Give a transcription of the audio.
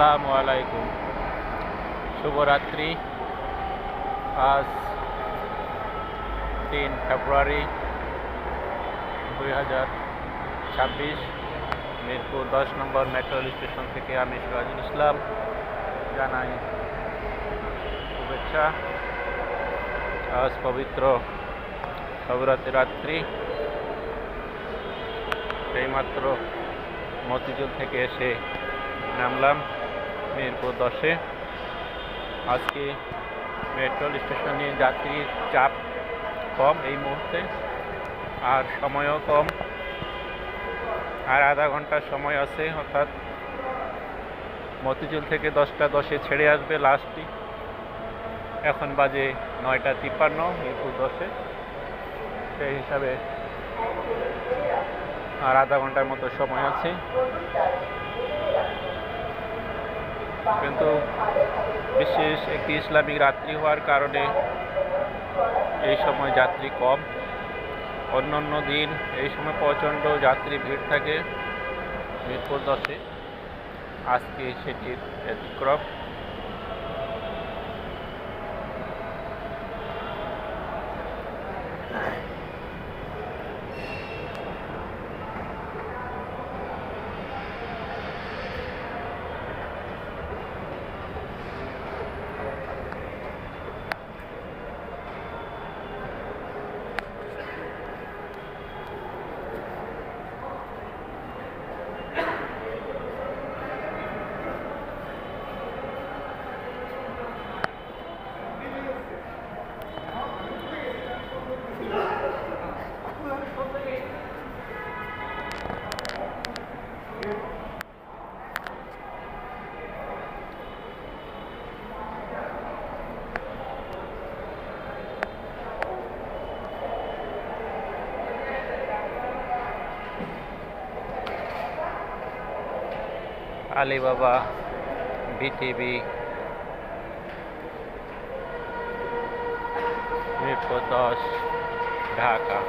আসসালামু আলাইকুম। শুভরাত্রি। আজ 3 ফেব্রুয়ারি 2026, মিরপুর 10 নম্বর মেট্রো স্টেশন থেকে আমি সিরাজুল ইসলাম জানাই শুভেচ্ছা। আজ পবিত্র শিবরাত্রি রাত্রি। এইমাত্র মতিঝিল থেকে এসে নামলাম মিরপুর 10-এ। আজকে মেট্রো স্টেশনে যাত্রীর চাপ কম এই মুহূর্তে, আর সময়ও কম, আর আধা ঘন্টার সময় আছে। অর্থাৎ মতিঝিল থেকে 10টা 10-এ ছেড়ে আসবে লাস্টটি। এখন বাজে 9টা 53, মিরপুর 10-এ। সেই হিসাবে আর আধা ঘন্টার মতো সময় আছে, কিন্তু বিশেষ একটি ইসলামিক রাত্রি হওয়ার কারণে এই সময় যাত্রী কম। অন্যান্য দিন এই সময় প্রচণ্ড যাত্রী ভিড় থাকে মিরপুর 10-এ। আজকে সেটির ব্যতিক্রম। Alibaba, BTV, Mirpur 10, Dhaka.